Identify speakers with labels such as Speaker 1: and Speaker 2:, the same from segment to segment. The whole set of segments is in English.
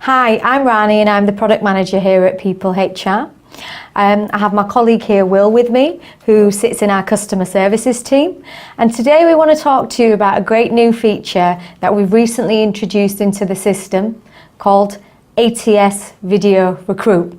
Speaker 1: Hi, I'm Rani and I'm the product manager here at People HR. I have my colleague here, Will, with me, who sits in our customer services team. And today we want to talk to you about a great new feature that we've recently introduced into the system called ATS Video Recruit.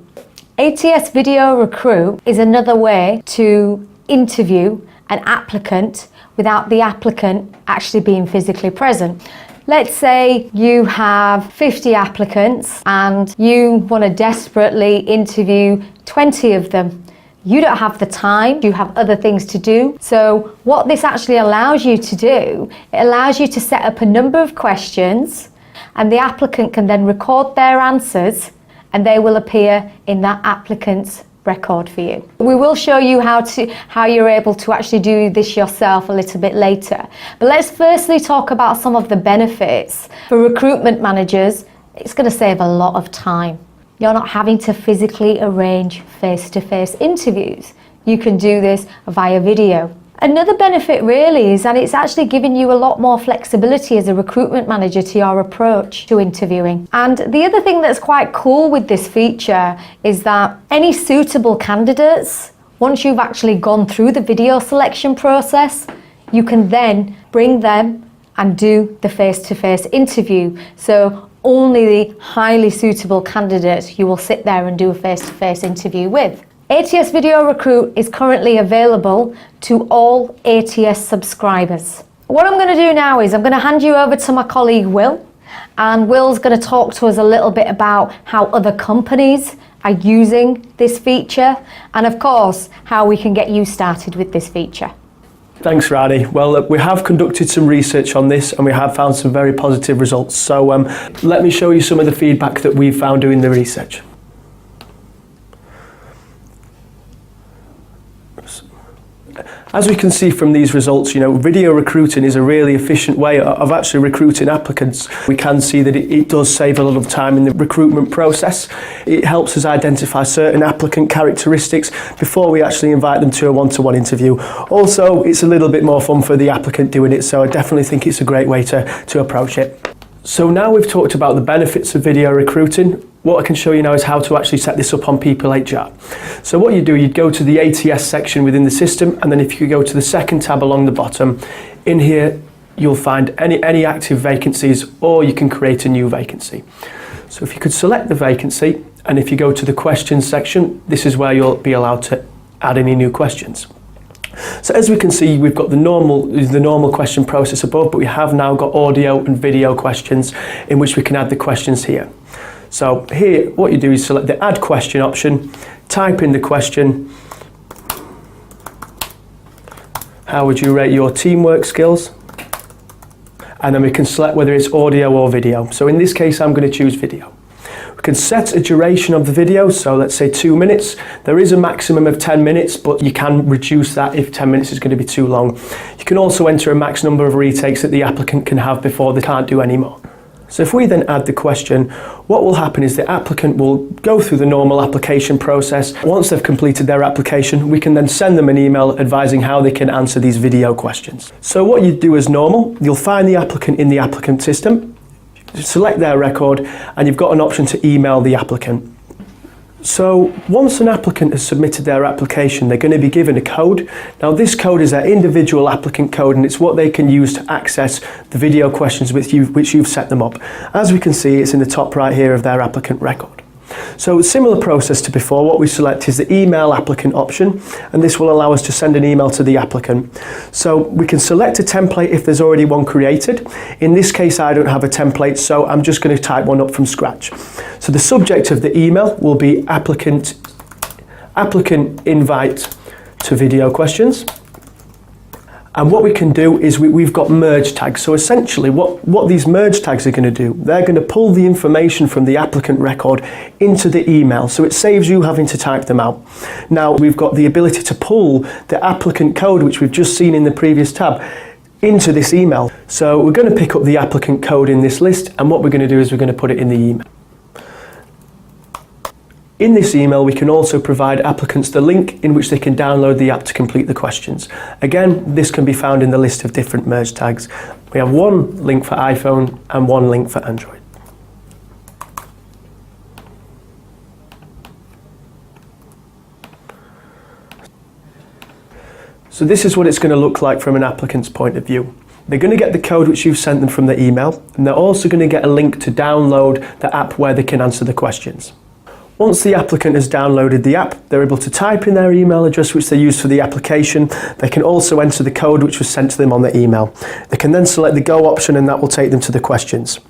Speaker 1: ATS Video Recruit is another way to interview an applicant without the applicant actually being physically present. Let's say you have 50 applicants and you want to desperately interview 20 of them. You don't have the time, you have other things to do. So what this actually allows you to do, it allows you to set up a number of questions and the applicant can then record their answers and they will appear in that applicant's record for you. We will show you how you're able to actually do this yourself a little bit later. But let's firstly talk about some of the benefits. For recruitment managers, it's going to save a lot of time. You're not having to physically arrange face-to-face interviews. You can do this via video. Another benefit really is that it's actually giving you a lot more flexibility as a recruitment manager to your approach to interviewing. And the other thing that's quite cool with this feature is that any suitable candidates, once you've actually gone through the video selection process, you can then bring them and do the face-to-face interview. So only the highly suitable candidates you will sit there and do a face-to-face interview with. ATS Video Recruit is currently available to all ATS subscribers. What I'm going to do now is I'm going to hand you over to my colleague Will, and Will's going to talk to us a little bit about how other companies are using this feature and of course how we can get you started with this feature.
Speaker 2: Thanks, Rani. Well, we have conducted some research on this and we have found some very positive results. So let me show you some of the feedback that we've found doing the research. As we can see from these results, video recruiting is a really efficient way of actually recruiting applicants. We can see that it does save a lot of time in the recruitment process. It helps us identify certain applicant characteristics before we actually invite them to a one-to-one interview. Also, it's a little bit more fun for the applicant doing it, so I definitely think it's a great way to approach it. So now we've talked about the benefits of video recruiting. What I can show you now is how to actually set this up on People HR. So what you do, you'd go to the ATS section within the system, and then if you go to the second tab along the bottom, in here you'll find any active vacancies, or you can create a new vacancy. So if you could select the vacancy, and if you go to the questions section, this is where you'll be allowed to add any new questions. So as we can see, we've got the normal question process above, but we have now got audio and video questions in which we can add the questions here. So here, what you do is select the add question option, type in the question. How would you rate your teamwork skills? And then we can select whether it's audio or video. So in this case, I'm going to choose video. We can set a duration of the video, so let's say 2 minutes. There is a maximum of 10 minutes, but you can reduce that if 10 minutes is going to be too long. You can also enter a max number of retakes that the applicant can have before they can't do any more. So if we then add the question, what will happen is the applicant will go through the normal application process. Once they've completed their application, we can then send them an email advising how they can answer these video questions. So what you do as normal, you'll find the applicant in the applicant system, select their record, and you've got an option to email the applicant. So once an applicant has submitted their application, they're going to be given a code. Now this code is their individual applicant code, and it's what they can use to access the video questions which you've set them up. As we can see, it's in the top right here of their applicant record. So similar process to before, what we select is the email applicant option, and this will allow us to send an email to the applicant. So we can select a template if there's already one created. In this case, I don't have a template, so I'm just going to type one up from scratch. So the subject of the email will be applicant invite to video questions. And what we can do is we've got merge tags. So essentially what these merge tags are going to do, they're going to pull the information from the applicant record into the email. So it saves you having to type them out. Now we've got the ability to pull the applicant code, which we've just seen in the previous tab, into this email. So we're going to pick up the applicant code in this list, and what we're going to do is we're going to put it in the email. In this email, we can also provide applicants the link in which they can download the app to complete the questions. Again, this can be found in the list of different merge tags. We have one link for iPhone and one link for Android. So this is what it's going to look like from an applicant's point of view. They're going to get the code which you've sent them from the email, and they're also going to get a link to download the app where they can answer the questions. Once the applicant has downloaded the app, they're able to type in their email address which they use for the application. They can also enter the code which was sent to them on the email. They can then select the Go option, and that will take them to the questions.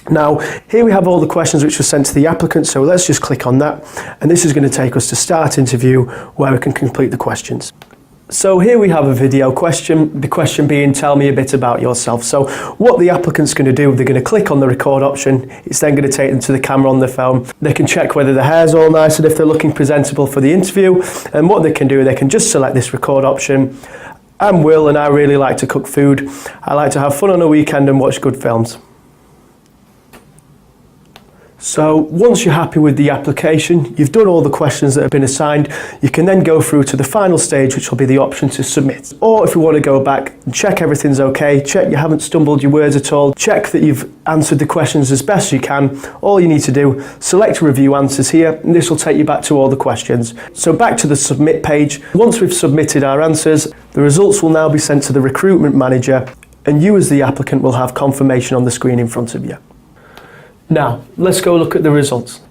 Speaker 2: Now, here we have all the questions which were sent to the applicant, so let's just click on that, and this is going to take us to Start Interview, where we can complete the questions. So here we have a video question, the question being, tell me a bit about yourself. So what the applicant's going to do, they're going to click on the record option. It's then going to take them to the camera on their phone. They can check whether the hair's all nice and if they're looking presentable for the interview. And what they can do, they can just select this record option. I'm Will and I really like to cook food. I like to have fun on a weekend and watch good films. So once you're happy with the application, you've done all the questions that have been assigned, you can then go through to the final stage, which will be the option to submit. Or if you want to go back and check everything's okay, check you haven't stumbled your words at all, check that you've answered the questions as best you can, all you need to do, select review answers here, and this will take you back to all the questions. So back to the submit page. Once we've submitted our answers, the results will now be sent to the recruitment manager, and you as the applicant will have confirmation on the screen in front of you. Now, let's go look at the results.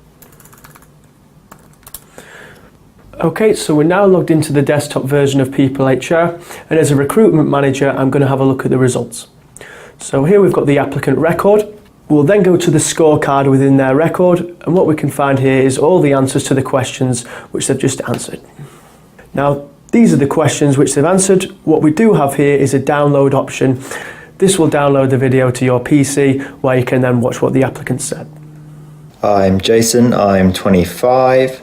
Speaker 2: Okay, so we're now logged into the desktop version of People HR, and as a recruitment manager, I'm going to have a look at the results. So here we've got the applicant record. We'll then go to the scorecard within their record, and what we can find here is all the answers to the questions which they've just answered. Now, these are the questions which they've answered. What we do have here is a download option. This will download the video to your PC where you can then watch what the applicant said.
Speaker 3: I'm Jason, I'm 25.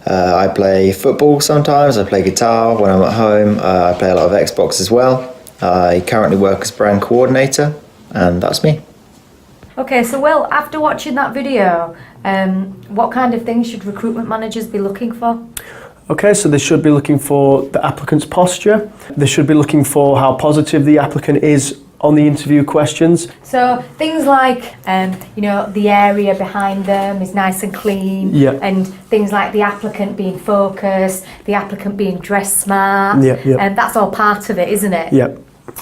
Speaker 3: I play football sometimes, I play guitar when I'm at home, I play a lot of Xbox as well. I currently work as brand coordinator, and that's me.
Speaker 1: Okay, so Will, after watching that video, what kind of things should recruitment managers be looking for?
Speaker 2: Okay, so they should be looking for the applicant's posture. They should be looking for how positive the applicant is on the interview questions.
Speaker 1: So things like, the area behind them is nice and clean, and things like the applicant being focused, the applicant being dressed smart, and that's all part of it, isn't it?
Speaker 2: Yeah.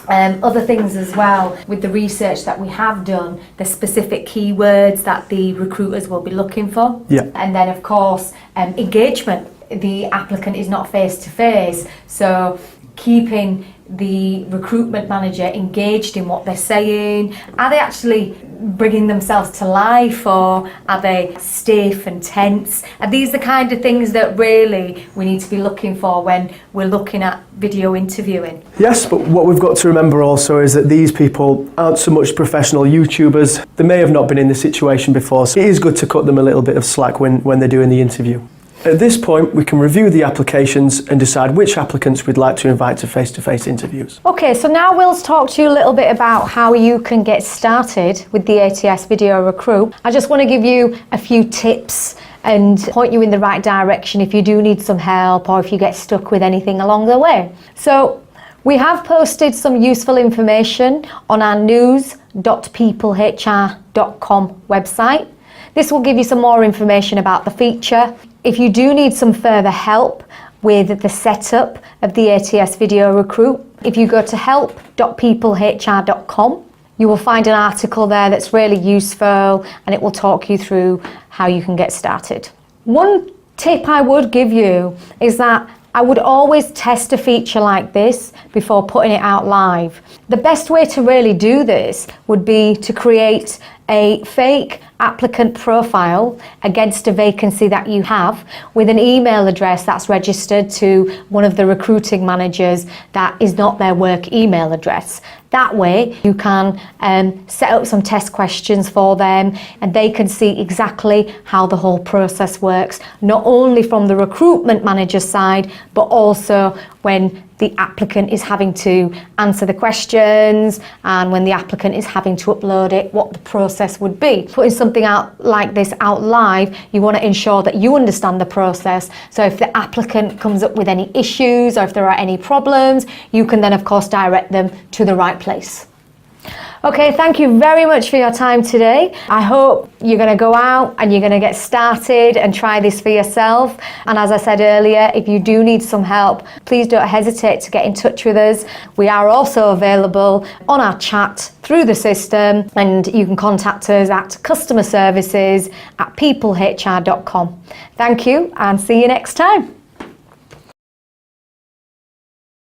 Speaker 1: Other things as well, with the research that we have done, the specific keywords that the recruiters will be looking for.
Speaker 2: Yeah.
Speaker 1: And then of course, engagement. The applicant is not face to face, so keeping the recruitment manager engaged in what they're saying. Are they actually bringing themselves to life, or are they stiff and tense? Are these the kind of things that really we need to be looking for when we're looking at video interviewing?
Speaker 2: Yes, but what we've got to remember also is that these people aren't so much professional YouTubers. They may have not been in this situation before, so it is good to cut them a little bit of slack when they're doing the interview. At this point, we can review the applications and decide which applicants we'd like to invite to face-to-face interviews.
Speaker 1: Okay, so now Will's talked to you a little bit about how you can get started with the ATS Video Recruit. I just want to give you a few tips and point you in the right direction if you do need some help or if you get stuck with anything along the way. So we have posted some useful information on our news.peoplehr.com website. This will give you some more information about the feature. If you do need some further help with the setup of the ATS Video Recruit, if you go to help.peoplehr.com, you will find an article there that's really useful, and it will talk you through how you can get started. One tip I would give you is that I would always test a feature like this before putting it out live. The best way to really do this would be to create a fake applicant profile against a vacancy that you have with an email address that's registered to one of the recruiting managers that is not their work email address. That way you can set up some test questions for them, and they can see exactly how the whole process works, not only from the recruitment manager's side, but also when the applicant is having to answer the questions and when the applicant is having to upload it, what the process would be. Putting something out like this out live, you want to ensure that you understand the process. So if the applicant comes up with any issues or if there are any problems, you can then of course direct them to the right place. Okay, thank you very much for your time today. I hope you're going to go out and you're going to get started and try this for yourself. And as I said earlier, if you do need some help, please don't hesitate to get in touch with us. We are also available on our chat through the system, and you can contact us at customer services@peoplehr.com. Thank you and see you next time.